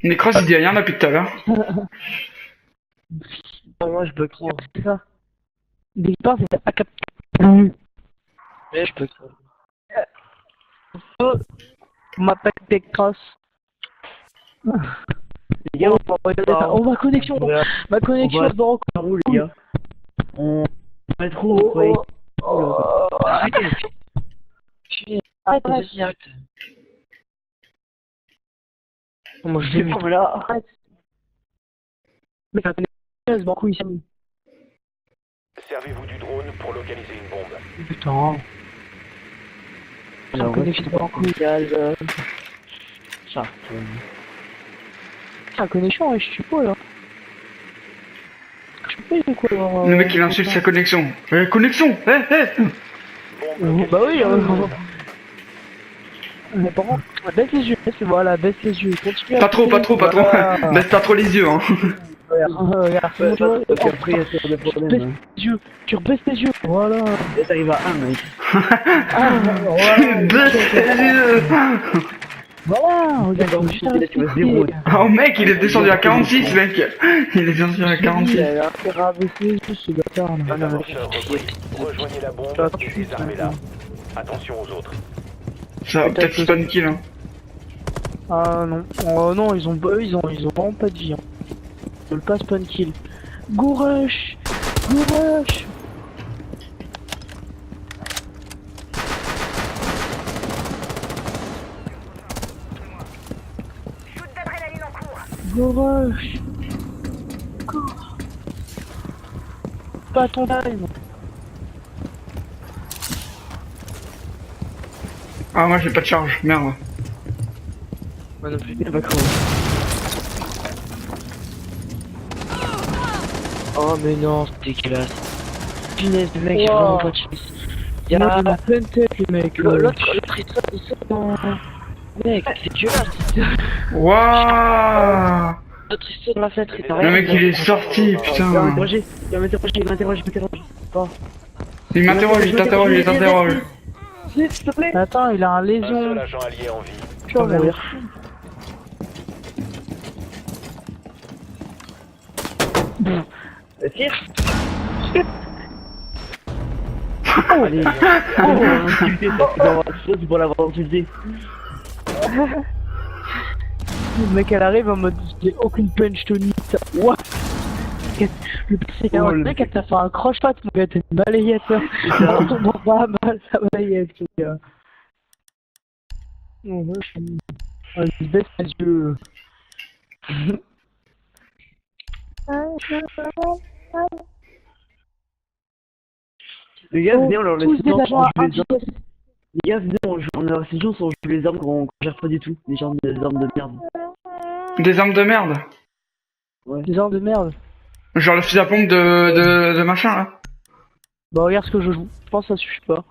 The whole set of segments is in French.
Necros il dit rien depuis tout à l'heure. Moi je bug trop. C'est ça. Des parts, c'est à cap. On Ouais, je bug trop. m'appelle Techcross. Les gars, Oh, ma connexion! Ma connexion va se barre par où les gars? On va trop, vous croyez? Arrêtez! Arrête, Vas-y, arrête! moi je C'est vais pas là! arrête. Mais la connexion se barre ici. Servez-vous du drone pour localiser une bombe. Putain. La connexion se barre La connexion, ouais, je suis pas là. Je sais pas, il est quoi alors, Le mec il insulte sa connexion. Connexion. Bombe Bah oui, localisée. mais par contre, baisse les yeux, voilà, baisse les yeux, continue à Pas trop, pas trop, pas trop. voilà. Baisse pas trop les yeux hein. Regarde, Ouais, montre-moi. parce qu'après, il y a des Tu problèmes. baisses les yeux, tu rebaisses les yeux, voilà. Et t'arrives à 1, mec. Ah, voilà. Baisse les yeux. Voilà, regarde, D'accord, juste là, tu vas arrêter. zéro. Oh mec il est descendu à 46 mec. Il est descendu à 46. Il a intérêt à baisser les yeux, ce bâtard là. Les avanceurs repris. Rejoignez la bombe et désarmez-la. Attention aux autres. Ça va peut-être spawn kill hein. Ah non, oh non, ils ont vraiment pas de vie. Hein. Ils veulent pas spawn kill. Go rush, go rush. Go rush. Go. Pas ton time. Ah moi j'ai pas de charge, merde. Moi non plus, il va crever. Oh, mais non, c'est dégueulasse. Punaise, le mec, j'ai Wow. vraiment pas de chance. Il y Y'a a la pleine tête, les mecs. l'autre, il sort dans... Mec, c'est dégueulasse. Waouh. L'autre, il sort dans la fenêtre, il Le mec il est sorti Il va putain. m'interroger, il m'interroge. Pas. Il m'interroge, il t'interroge. S'il te plaît. Attends, il a un Un lésion. seul agent allié en vie. Tu vas mourir. Tire. Allez. Oh, insulté, c'est pour l'avoir insulté. Le mec, elle arrive en mode j'ai aucune punch to nique. What? Le pire, c'est qu'un mec, elle t'a fait un croche-shot, mon gars, t'es une balayette. On tombe pas mal, la balayette, les gars. Non, moi, je suis. Ah, je baisse les yeux. Les gars, venez, on leur laisse Tous des le temps, agents on joue les armes. anti-chess. Les gars, venez, on leur laisse le temps, on joue les armes qu'on gère pas du tout. Les armes de merde. Des armes de merde. Des gens de merde. Genre le fusil à pompe de machin là. Bah, regarde ce que je joue. Je pense que ça suffit pas.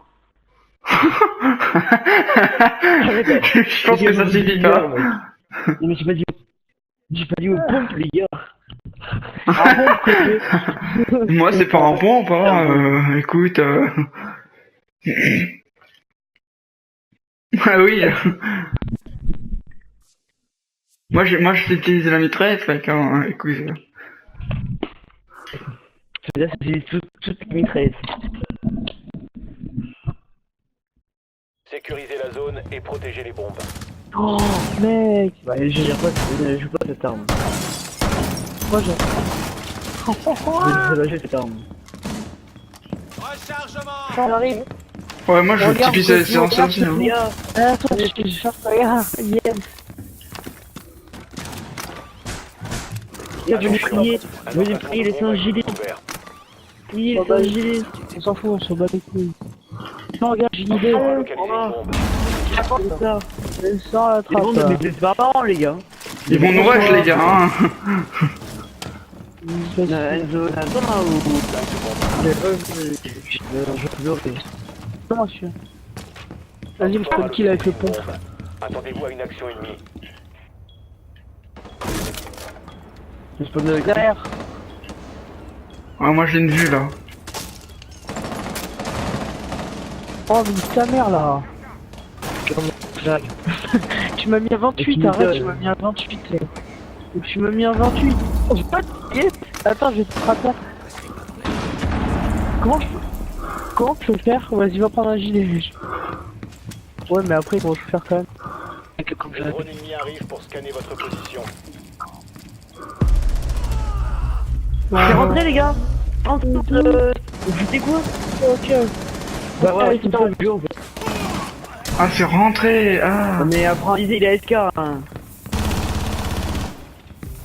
Je pense que ça suffit pas. Non, mais j'ai pas dit au pompe, les gars. Ah bon, côté. Moi c'est pas un pompe hein. Écoute. Ah oui. Moi j'utilise la mitraillette mec hein. Écoute. Là, c'est toutes les mitraillettes. Sécurisez la zone et protégez les bombes. Oh, mec. Ouais, je gère pas, je joue pas cette arme. Moi, j'ai. Je vais lâcher cette arme. Ça arrive. Ouais moi je Regarde, typise regarde, c'est ancien aussi hein. Les gars, Attends, je cherche. Regarde. Yes. venez prier, laissez un gilet. Priez, laissez un gilet. On s'en fout, on se bat les couilles. Non, regarde, j'ai une idée. Localiser une bombe. C'est ça. Sans la Les bombes, trappe. mais c'est pas marrant, les gars. Ils vont nous rush les gars hein. Enzo, attends, je peux pleurer. Comment je suis? Vas-y, on se fait kill avec le pompe. Attendez-vous à une action ennemie. Je peux me Derrière. Ouais moi j'ai une vue là. Oh, mais ta mère là. Jacques. Tu m'as mis à 28, arrête, tu m'as mis à 28. Tu m'as mis à 28. Oh, yes. Attends, je vais te frapper. Comment tu peux faire? Vas-y, va prendre un gilet. Ouais, mais après, comment je peux faire quand même? Le drone ennemi arrive pour scanner votre position. C'est rentré les gars. C'était quoi? Ok. Bah ouais, c'est pas le jeu en fait. Ah, c'est rentré. Ah. Mais après, il est SK. Hein.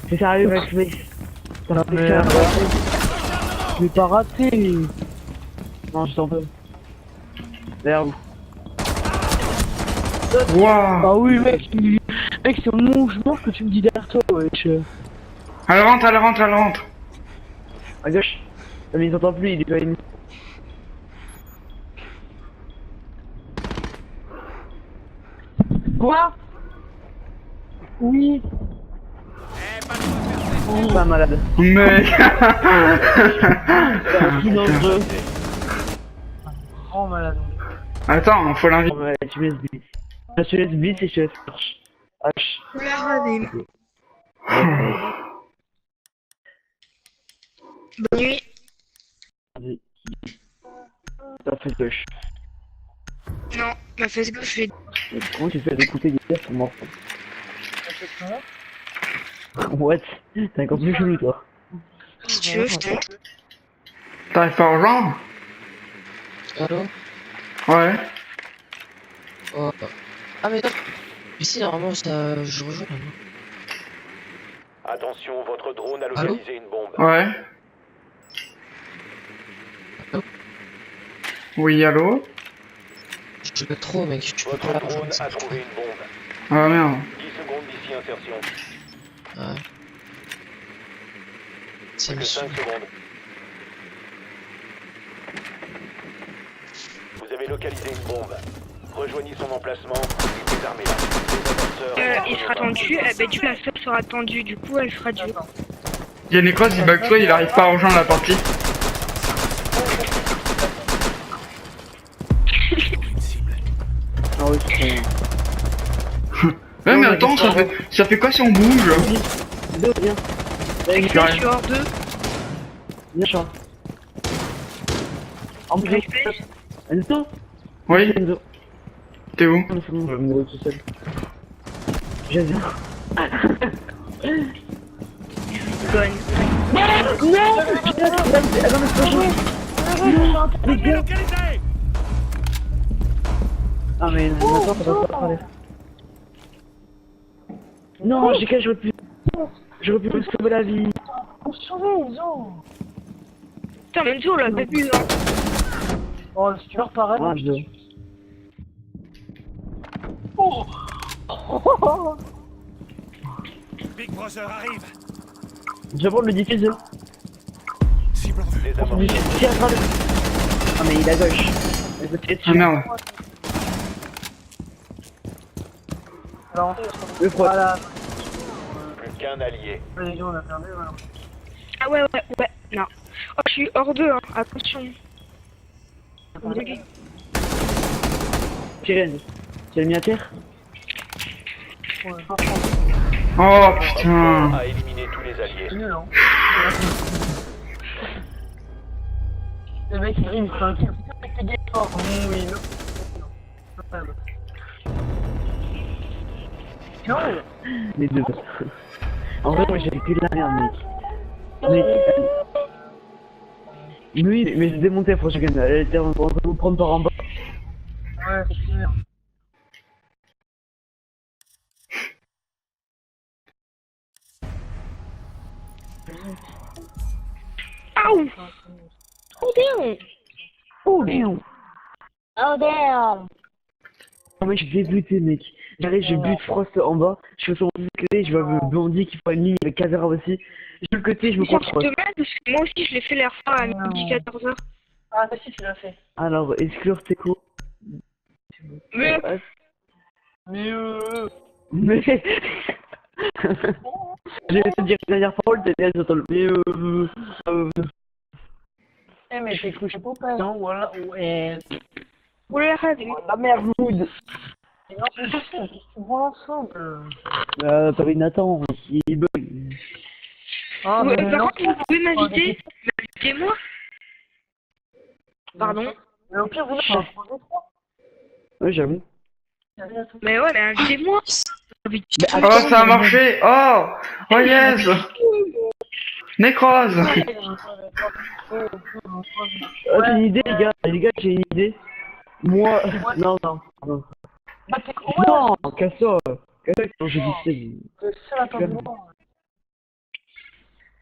C'est sérieux, mec, mais. Merde. Je vais pas rater. Non, je t'en peux. Derrière vous. Waouh. Ah oui, mec, mec, c'est au moment où je meurs que tu me dis derrière toi, wesh. Elle rentre, elle rentre, elle rentre. À gauche. Mais il s'entend plus, il est pas ennemi. Quoi? Oui. Pas malade. Mec. Plus dangereux. Grand malade. Attends, faut l'inviter. Ouais, tu me laisses blitz. Je te laisse blitz et je te laisse marche. H. Bonne nuit. Vas-y. T'as fait gauche. Non, ma fesse gauche, je l'ai. Comment tu fais d'écouter des pièces pour m'en What? T'es encore plus chelou toi. Si tu veux, je tente. T'arrives pas à rejoindre? Allô? Ouais. Oh. Ah mais non. Ici normalement ça... je rejoins maintenant. Attention, votre drone a localisé une bombe. Ouais. Allô? Oui, allô? Je peux trop mec, tu peux Votre pas la drone rejoindre. a trouvé une bombe. Ah merde. 10 secondes d'ici insertion. Ouais. C'est Plus que 5 mission. secondes. Vous avez localisé une bombe. Rejoignez son emplacement et désarmez-la. Les avorteurs Il sera tendu, du la seule sera tendue, du coup elle sera dure. Il y a Necros, il bug toi, il arrive pas à rejoindre la partie. Ah oui, c'est... Ouais, mais attends, ça fait quoi si on bouge? Deux, viens. Je suis hors 2. Viens, chat. En plus, Respect. Enzo. Oui, Enzo. t'es où? Non, c'est bon, je vais me débrouiller tout seul. Je viens. Bonne. Ah mais maintenant ça va pas parler. Non, j'aurais pu me sauver la vie. Putain, même si on l'a pas vu, hein. Oh, si tu leur pareil. Ah, je dois. Big Brother arrive. Je vais prendre le diffuseur. Cible en vue. Les avorteurs. Tiens, prends-le. Ah mais il est à gauche. Il peut tirer Ah dessus. merde. Le pro. Voilà. Plus qu'un allié. Les on a perdu, voilà. Ah ouais, non. Oh, je suis hors 2, hein, attention. Désolé. Tirez, tu l'as mis à terre? Oh putain. A éliminé tous les alliés. Nul, hein. Le mec il arrive, il fait un kill. Putain, t'es gay fort. Oui, non. Les deux. En vrai, moi j'avais que de la merde, mec. Oui, mais je démontais pour chacun. Elle était en train de me prendre par en bas. Ouais, c'est sûr. Aouh! Oh damn! Oh damn! Oh damn! Non mais je suis débuté mec. J'arrive, je bute Frost en bas, je fais son côté, je vois le Blondie qui fait une ligne avec Kazara aussi. Je le côté, je me C'est crois Frost. dommage parce que moi aussi je l'ai fait l'air fin à midi 14h. Ah, toi aussi tu l'as fait. Alors, exclure Teco. Mais Mais Mais... Je vais te dire la dernière parole, t'es là, j'entends le... Eh, mais t'es couché pour pas. Non, voilà, ouais. oula, ravi. La merde, mood. Paris Nathan, il bug. Ah, Ouais, mais par non. contre, vous pouvez m'inviter. Invitez-moi. Pardon. Mais au pire, vous n'avez pas un Ouais, j'avoue. Mais ouais, mais invitez-moi. Oh, ça a marché. Oh, oh yes. Nécrose. Oh, j'ai une idée, les gars, j'ai une idée. Moi, non. Bah, c'est quoi? Non, casse-toi, quand j'ai dit C'est ça la table de Non,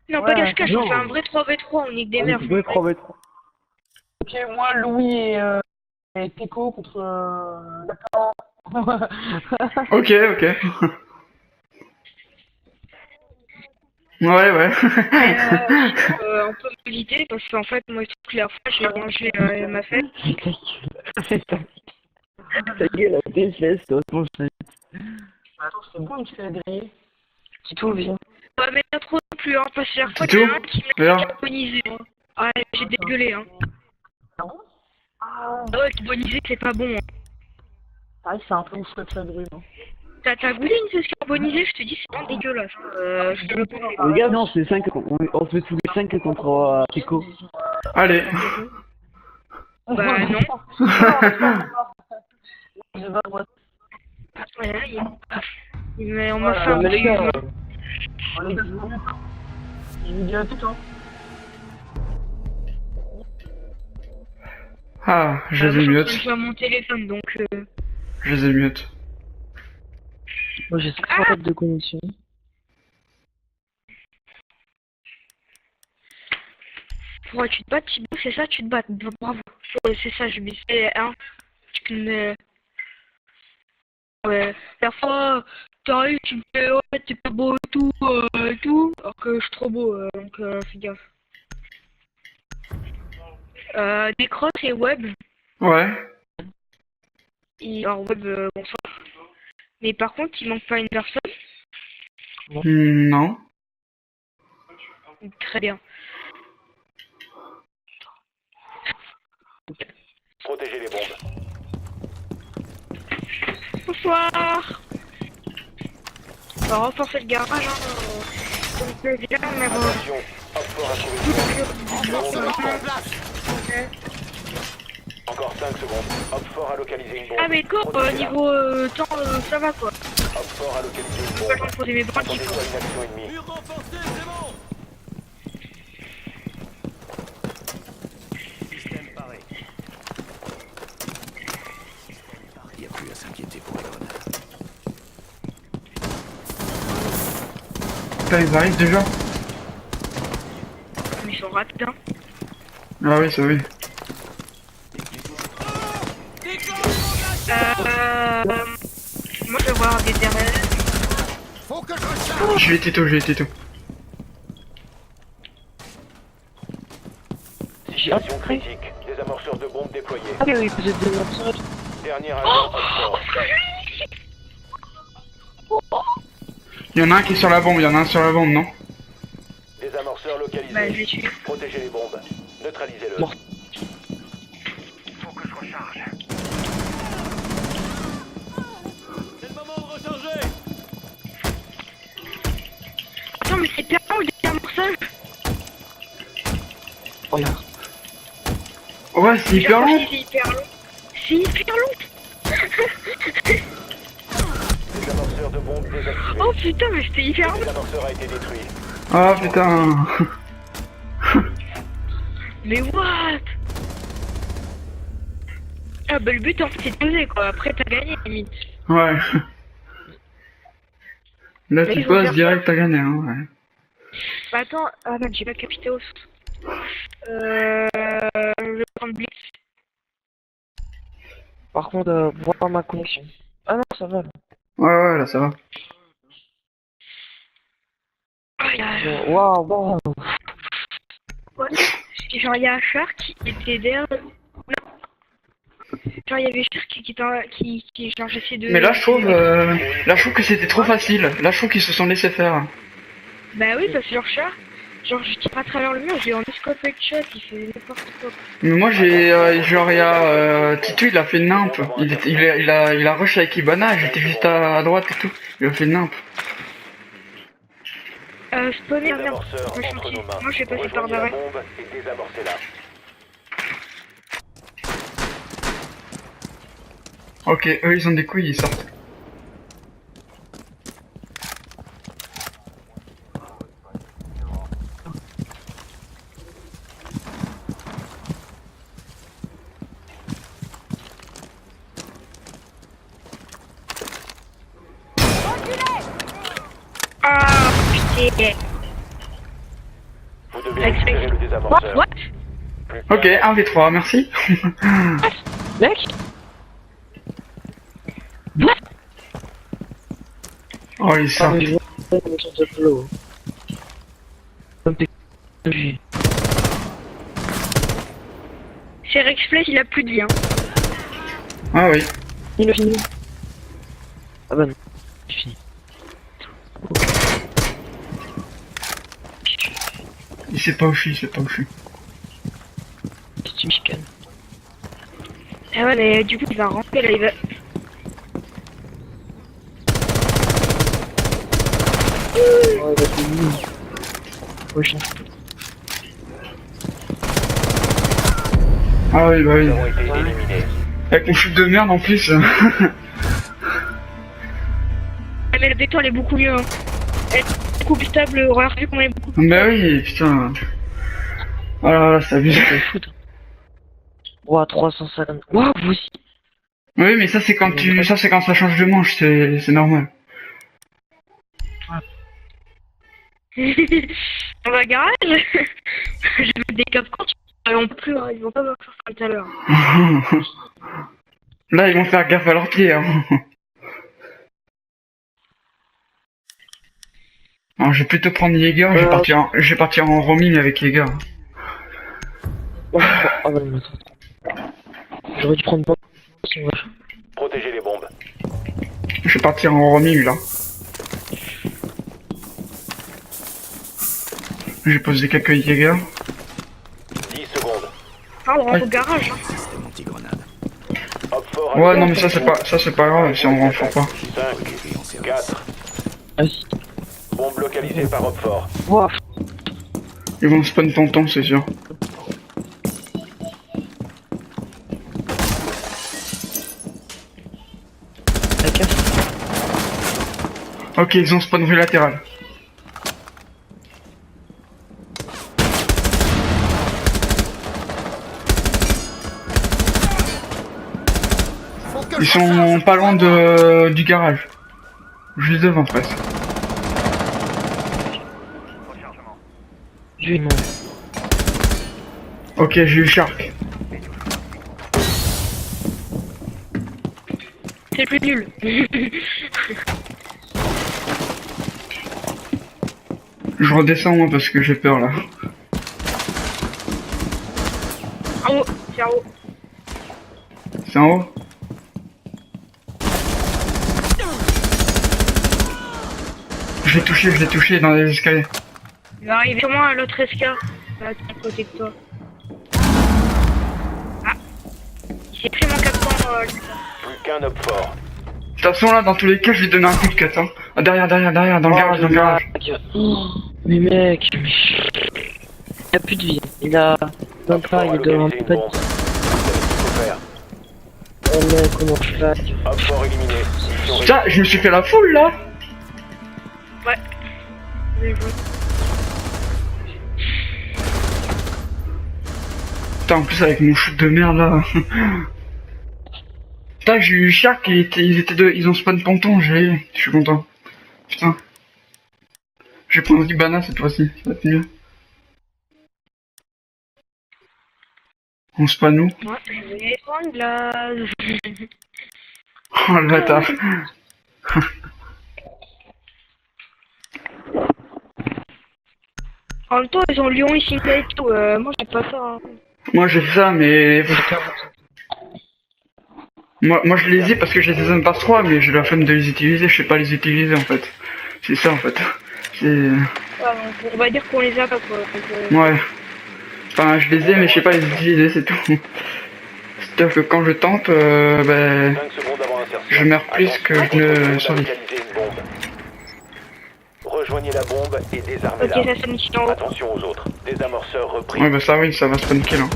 pas Ouais, cache-cache, non. on fait un vrai 3v3, on nique des c'est. mères. Ouais, 3v3. Ok, moi, Louis et Teco contre Nathan. Ok, ok. Ouais, ouais. On peut m'inviter parce qu'en fait, moi, toute la fois, j'ai mangé ma fête. Ta gueule, tes fesses, toi, ton chien. Attends, c'est bon, tu fais griller. C'est tout, viens. Ouais, mais pas trop non plus, hein, parce que chaque fois, C'est il y en tout a un qui m'a Viens. carbonisé. Hein. Ah, j'ai dégueulé, hein. Ah, Ah ouais, carbonisé, c'est pas bon. Hein. pareil, c'est un peu ouf que ça brûle. Hein. T'as goûté une sauce carbonisée, je te dis, c'est vraiment dégueulasse. Hein. Je te le promets. Les gars, non, c'est 5, on se fait tous les 5 contre Pico. Allez. Bah non. Je vais voir. Ouais, mais on m'a fait Ouais, un mais les petit... gars, Les gars, je vous dis à tout, hein. Ah, je les ai moi, mute. je joue à mon téléphone, donc... Je les ai mute. Moi, j'ai 3 de connexion. Ouais, tu te bats, Thibaut, c'est ça, tu te bats. Bravo. Ouais, c'est ça, je me disais, hein. Tu connais... Ouais. La fois, t'arrives, tu me fais, ouais, t'es pas beau et tout, alors que je suis trop beau, donc fais gaffe. Décroche et Web. Ouais. Alors Web, bonsoir. Mais par contre, il manque pas une personne. Non. Très bien. Protégez les bombes. Bonsoir. On va renforcer le garage, hein. Donc déjà, on a... Attention, hop fort à trouver. Encore 5 secondes. Hop fort à localiser une bombe. Ah mais quoi, Protégez-la. niveau temps, ça va quoi. Hop fort à localiser une Pas le temps bombe. de poser mes bras qui Attendez-toi une action ennemie. Mur renforcé, c'est bon. Système paré. Il n'y a plus à s'inquiéter pour Elon. Putain, ils arrivent déjà. Mais ils sont rapides, hein. Ah oui, ça oui. Moi je vais voir des derrière. Faut que je recharge. Je vais Tito, je vais Tito. Situation critique. Des amorceurs de bombes déployés. Ah oui, vous êtes de l'absurde. Dernier agent hop fort. Il y en a un qui est sur la bombe, il y en a un sur la bombe, non? Des amorceurs Bah je localisés. vais tuer. Protégez les bombes. Neutralisez-le. Bon. C'est le moment de recharger. Attends mais c'est hyper long le désamorçage. Regarde. Ouais, c'est hyper long. C'est hyper long. C'est hyper long. Des amorceurs de bombes désactivés. Oh putain mais c'était hyper long. Des amorceurs a été détruit. Ah putain. Mais what? Ah bah le but en fait c'est de poser quoi, après t'as gagné limite. Ouais. Là, Mais tu ils vont poses faire direct, t'as gagné, hein, ouais. Bah attends, ah merde j'ai pas capité au je vais prendre Blitz. Par contre, voir ma connexion. Ah non, ça va. Là. Ouais, là, ça va. Ah y'a... Waouh, waouh. Ouais. Genre il y a Shark qui était derrière... Non. Genre il y avait Shark qui genre j'essaie de... Mais là, je trouve que c'était trop facile. Là, je trouve qu'ils se sont laissés faire. Bah oui, parce que genre Shark, Genre, je tire à travers le mur, j'ai en scope headshot, il fait n'importe quoi. Mais moi j'ai genre il y a Tito il a fait nimp. Il a rush avec Ibana, j'étais juste à droite et tout. Il a fait nimp. Spawner, merde. Désamorceur Moi, je suis entre parti. nos mains. Moi, je vais passer par Rejoignez la derrière. bombe et désamorcez-la. Ok, eux ils ont des couilles, ils sortent. Ah, putain. Vous devez récupérer le désamorceur. What? Plus Ok, qu'un. 1v3, merci. Mec, Oh ils ah, sortent. mais je vois pas le sens de flow. Comme t'es obligé. C'est Rexflex, il a plus de vie, hein. Ah oui. Il a fini. Ah bah non, c'est fini. Il sait pas où je suis, il sait pas où je suis. C'est une chicane. Ah ouais, mais du coup, il va rentrer là, il va. Ouais, bah c'est nul. Ouais, je Ah oui, bah oui. Ils ont été éliminés. Avec mon shoot de merde en plus. Ah, mais le béton, elle est beaucoup mieux, hein. Elle est beaucoup plus stable, regarde, vu qu'on est beaucoup. Bah oui, putain. Oh là là, ça abuse. vais foutre. Ouah, 350. Ouah, vous aussi. Oui, mais ça c'est quand c'est quand ça change de manche, c'est normal. Dans le garage, je vais mettre des capcans, on peut plus, hein, ils vont pas voir ça tout à l'heure. Là, ils vont faire gaffe à leurs pieds. Hein. Alors, je vais plutôt prendre Jäger, je vais partir en roaming avec Jäger. Oh, ah bah non, attends. J'aurais dû prendre pas son vache. Protégez les bombes. Je vais partir en roaming là. J'ai posé quelques Jäger. 10 secondes. Ah, on rentre au garage, hein. Système anti-grenade. Hop fort. Ouais, non mais ça c'est pas grave si on rentre pas. 5, 4. Vas-y. Bombe localisée par Hop fort. Ouah. Ils vont spawn tonton, c'est sûr. La casse. Ok, ils ont spawn rue latérale. Ils sont pas loin du garage. Juste devant presque. Je vais non. Ok, j'ai eu Shark. C'est plus nul. Je redescends moi parce que j'ai peur là. En haut, c'est en haut. C'est en haut? Je l'ai touché dans les escaliers. Il va arriver sûrement à l'autre escar. Là, à côté de toi. Ah. Il s'est pris mon capcan, lui. Plus qu'un Hop fort. De toute façon là, dans tous les cas, je vais donner un coup de cut. Hein. Ah, derrière, dans le garage, dans le garage. Oh, mais mec, mais... Il a plus de vie. Il a... Non Hop pas, fort a il doit avoir localisé une pas de... bombe. Vous savez ce qu'il faut faire. Oh mec, comment je fais? Hop fort éliminé. Mission Putain, je me suis fait la foule là. Ouais. Bien joué. Putain, en plus avec mon shoot de merde là. Putain, j'ai eu Shark, ils étaient deux, ils ont spawn ponton, je suis content. Putain. Je vais prendre Ibana cette fois-ci, ça va être mieux. On spawn où? Ouais, je vais prendre la... Oh le bâtard. En même temps, ils ont Lyon ici et tout. Moi, j'ai pas ça. Hein. Moi j'ai fait ça, mais... Moi je les ai parce que j'ai des zones passe 3, mais j'ai la flemme de les utiliser, je sais pas les utiliser en fait. C'est ça en fait. C'est... donc on va dire qu'on les a pas quoi. Donc, Ouais. Enfin, je les ai, mais je sais pas les utiliser, c'est tout. C'est-à-dire que quand je tente, 5 secondes avant insertion. je meurs plus que je ne survis. Localisez une bombe. Rejoignez la bombe et désarmez-la. ok, ça sonne ici en haut. Attention aux autres. Désamorceur repris. Ouais, bah ça oui, ça va spawn kill. Hein.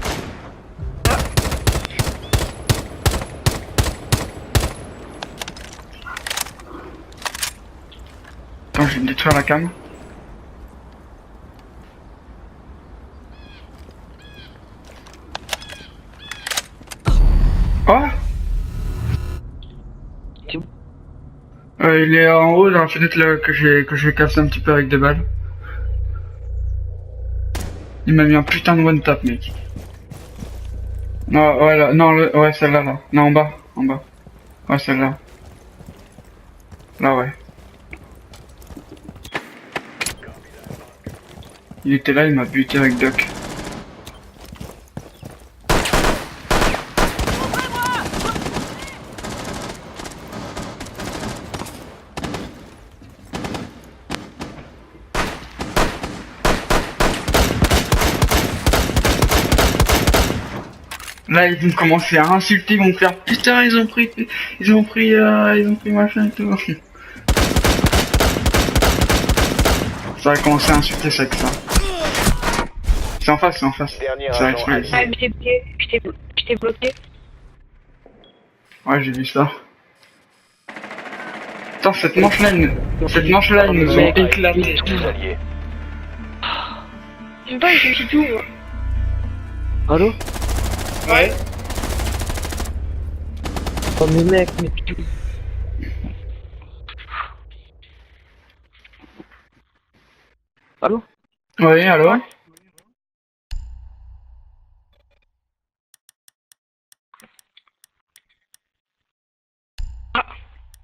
Attends, je vais me détruire la cam. Oh, il est en haut dans la fenêtre là que je vais casser un petit peu avec des balles. Il m'a mis un putain de one tap, mec. Non, ouais, là, non, ouais, celle-là, là. Non, en bas, en bas. Ouais, celle-là. Là, ouais. Il était là, il m'a buté avec Doc. Là, ils vont commencer à insulter, ils vont faire putain, ils ont pris machin et tout. Ça va commencer à insulter ça que ça. C'est en face, c'est en face. Dernier Ça va agent exploser. Ah, mais je t'ai bloqué. Ouais, j'ai vu ça. Attends, cette manche-là, ils nous ont Mec. éclaté. Les alliés. J'aime pas, je suis tout moi. Allô? Ouais. Oh mais mec, mais... Allô? Oui, alors?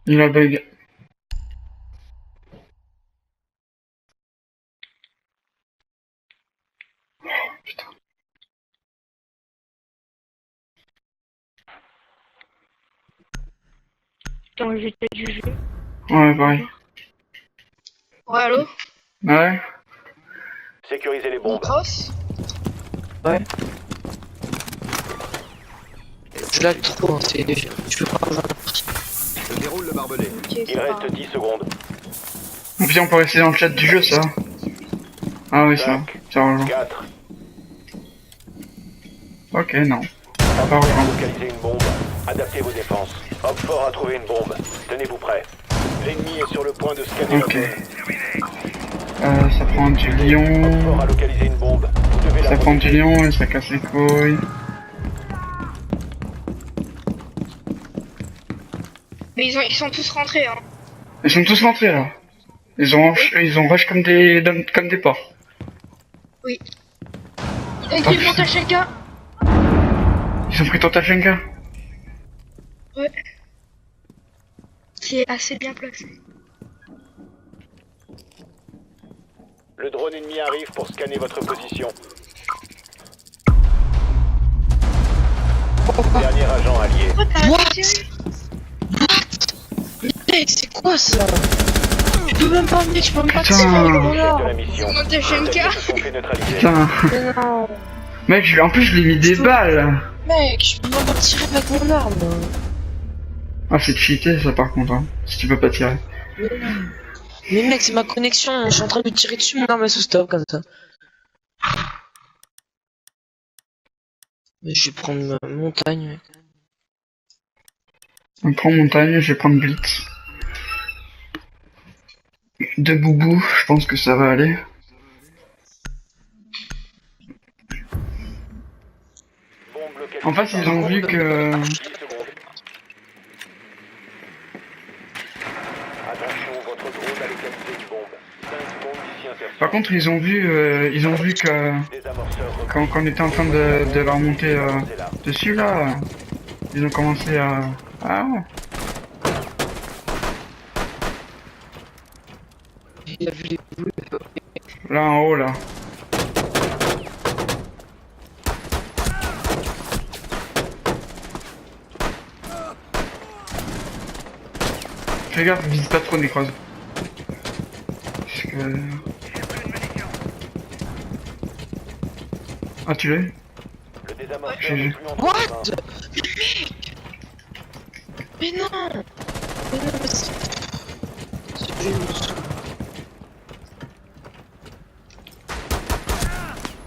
Il a bug. Putain. Attends, j'ai peut-être du jeu. Ouais, pareil. Ouais, allô? Ouais. Sécurisez les bombes. Cross. Ouais. Je lag trop, hein, c'est léger. Je peux pas rejoindre la partie. Je déroule le barbelé. Ok, Il c'est pas reste grave. 10 secondes. Ou bien on peut rester dans le chat du jeu, ça. Ah oui, ça. Ça rejoint. 4. Ok, non. Ça va Hop rejoindre. localisez une bombe. Adaptez vos défenses. Hop fort a trouvé une bombe. Tenez-vous prêts. L'ennemi est sur le point de scanner Ok. la zone. Ça prend du Hop fort lion. a localisé une bombe. Vous devez la Ça prend du protéger. lion et ça casse les couilles. Mais ils sont tous rentrés, hein. Ils sont tous rentrés là. Ils ont rush comme des porcs. Oui. Ils ont pris mon Tachenka. Ils ont pris ton Tachenka. Ouais. Qui est assez bien placé. Le drone ennemi arrive pour scanner votre position. Dernier agent allié. Pourquoi t'as What? tiré? Mec, c'est quoi ça? Je peux même pas, mec, je peux même pas Putain. tirer avec mon Chef de arme. la mission. Mon Les Tachenka. alliés se sont fait neutraliser. Putain. Non. Mec, en plus je lui ai mis des balles. Mec, je peux même pas tirer avec mon arme. Ah, c'est cheaté ça par contre, hein. Si tu peux pas tirer. Mais mec, c'est ma connexion. Je suis en train de tirer dessus, mon arme elle se stop comme ça. Mais je vais prendre ma montagne, mec. On prend montagne, je vais prendre blitz. Deux boubous, je pense que ça va aller. Bombe localisée En fait, ils ont vu que... 10 secondes. Attention, votre drone a localisé une bombe. 5 secondes d'ici insertion. Par contre, ils ont vu que... Désamorceur repris. Quand on était en train de leur monter C'est là. dessus, là... Ils ont commencé à... Ah ouais. Il a vu les boules. Là en haut, là. Fais gaffe, vise pas trop Necrose. Parce que... Ah, tu l'as eu? Le désamorceur J'ai n'est vu. plus entre What? vos mains. Mais non! Mais non, mais c'est... Je me saoule.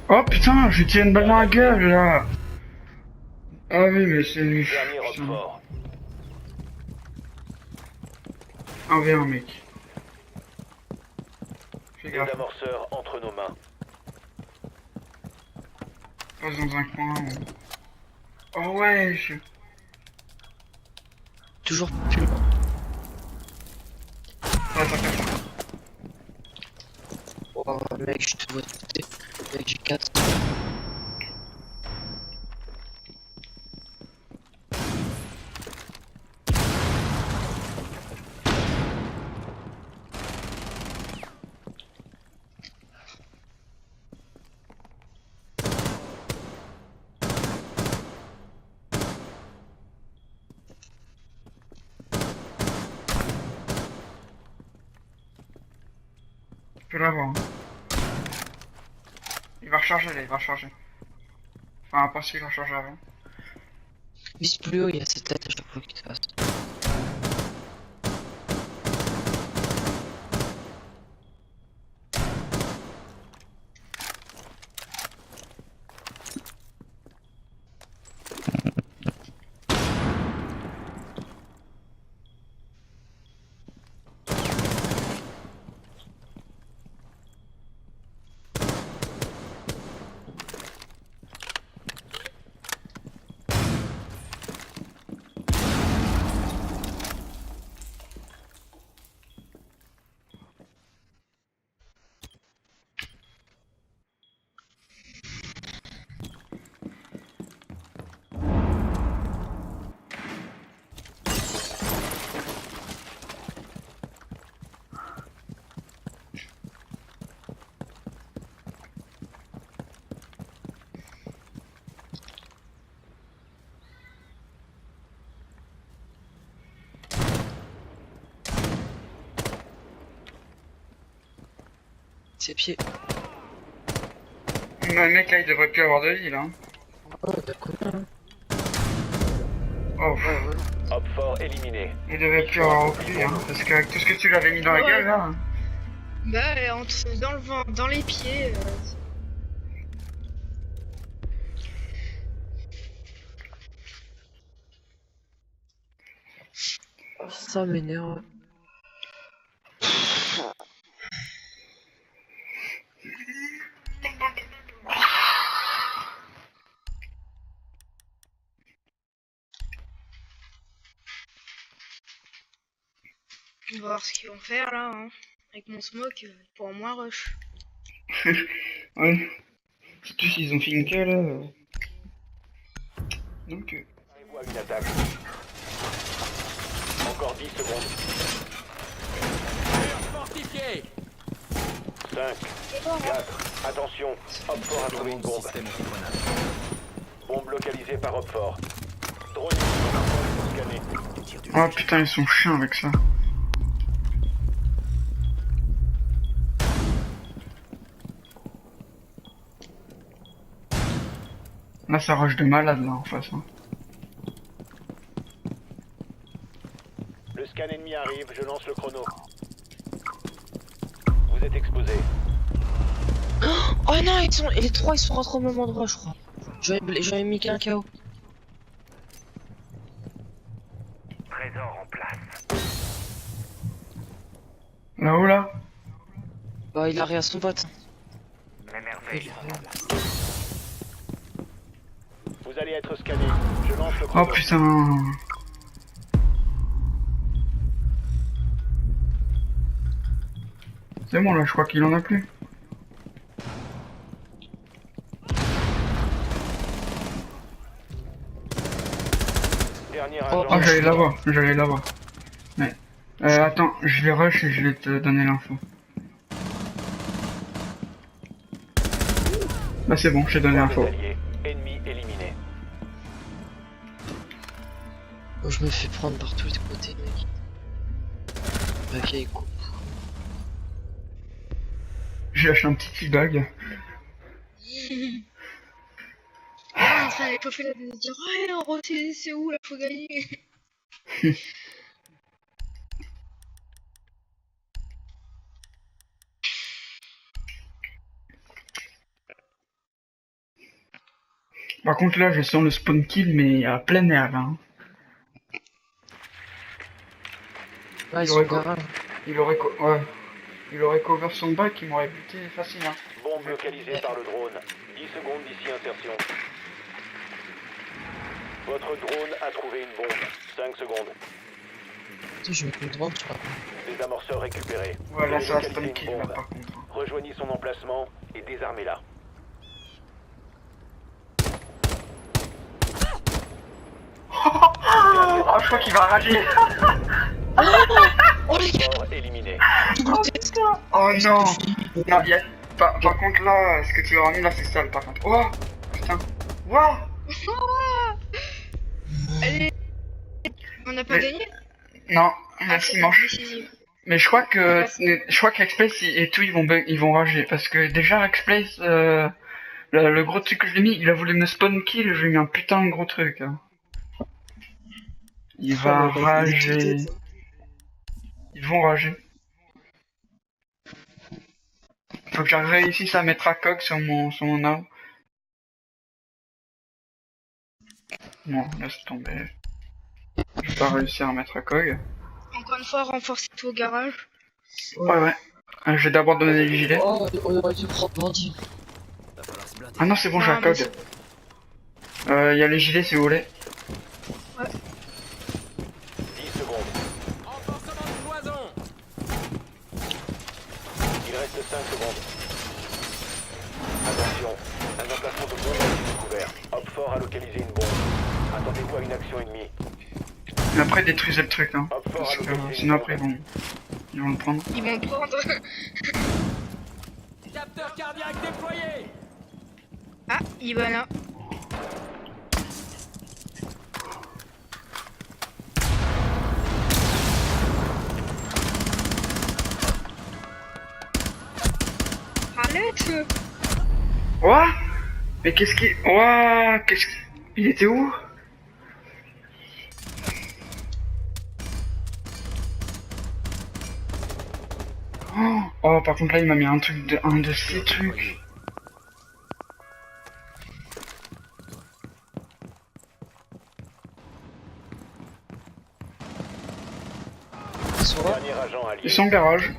Oh putain, j'ai tiré une balle dans la gueule là. Ah oui, mais c'est. Dernier Putain. Roquefort. 1v1, mec. Fais gaffe, Désamorceur entre nos mains. passe dans un coin. Oh ouais, Toujours plus loin. Attends, attends. Oh, mec, je te vois de côté. Mec, j'ai 4. Je peux l'avoir. Hein. Il va recharger là, il va recharger. Enfin, pas s'il va recharger avant. Vise plus haut, il y a cette tête à chaque fois qu'il te passe. Ses pieds. Le mec là, il devrait plus avoir de vie là. Oh, d'accord. Oh, Hop fort éliminé. il devrait plus avoir aucune vie, hein. Parce qu'avec tout ce que tu lui avais mis dans la Ouais. gueule là. Bah, dans le vent, dans les pieds. Ça m'énerve. On va voir ce qu'ils vont faire là. Hein. Avec mon smoke, pour moins rush. Ouais. Surtout s'ils ont fait une queue là. Donc. Préparez-vous à une attaque. Encore 10 secondes. Fortifié. 5, 4, attention. Hop fort a trouvé une bombe. Bombe localisée par Hop fort. Drone scanné. Oh putain, ils sont chiants avec ça. Là, ça rush de malade là en face. Hein. Le scan ennemi arrive, je lance le chrono. Vous êtes exposé. Oh non, les trois ils sont rentrés au même endroit, je crois. J'avais mis qu'un KO. Trésor en place. Là-haut là. Bah, il a rien à son pote. Mes merveilles. Vous allez être scanné. Je lance le Oh chrono. putain. C'est bon là, je crois qu'il en a plus. Dernier Oh, agent. J'allais l'avoir. Mais. Attends, je vais rush et je vais te donner l'info. Bah c'est bon, je t'ai donné l'info. Alliés. Ennemi éliminé. Oh, je me fais prendre par tous les côtés, mec. La vieille coupe. J'ai lâché un petit teabag. en train d'échauffer là, de dire ouais, en gros, c'est où là, faut gagner. Par contre là, je sens le spawn kill, mais à plein air là. Hein. Ouais, ils Il sont aurait au co- garage. Il aurait cover son bac, il m'aurait buté facile. Hein. Bombe localisée par le drone. 10 secondes d'ici insertion. Votre drone a trouvé une bombe. 5 secondes. Putain, je vais mettre le drone, tu vois. Désamorceur récupéré. Voilà, Vous ça avez spawn localisé kill une là bombe. par contre. Rejoignez son emplacement et désarmez-la. Oh, je crois qu'il va rager. Fort éliminé. Oh non. Non, par contre là, ce que tu leur as mis là, c'est sale par contre. Oh putain. Wow. Allez, on n'a pas Mais- gagné. Non, Ah, merci c'est manche. décisif. Mais je crois qu'Explace et tout ils vont rager parce que déjà Explace le gros truc que je lui ai mis, il a voulu me spawn kill, je lui ai mis un putain de gros truc. Hein. Il va rager. Ils vont rager. Faut que je réussisse à mettre à coq sur mon arme. Non, laisse tomber. Je vais pas réussir à mettre à cog. Encore une fois, renforcer tout au garage. Ouais. Je vais d'abord donner les gilets. Oh, on aurait dû prendre bandit. Ah non, c'est bon, j'ai un Non, mais cog. Il y a les gilets si vous voulez. 10 secondes. Renforcement de cloison. Il reste 5 secondes. Attention, un emplacement de bombe a été découvert. Hopfort a localisé une bombe. Attendez-vous à une action ennemie. Mais après, détruisez le truc, hein. Hopfort Parce a que localisé une sinon bombe. après, ils vont le prendre. Ils vont prendre. Capteur cardiaque déployé. Ah, Ivana. Alex. Ouah. Mais qu'est-ce qu'il... Ouah. Il était où? Oh, par contre là, il m'a mis un de ces trucs. Ils sont là. Dernier agent allié. Ils sont au garage.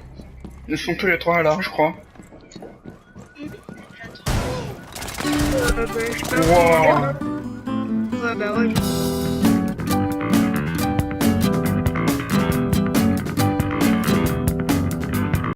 Ils sont tous les trois là, je crois. Je peux Wow. Ouais, bah ouais.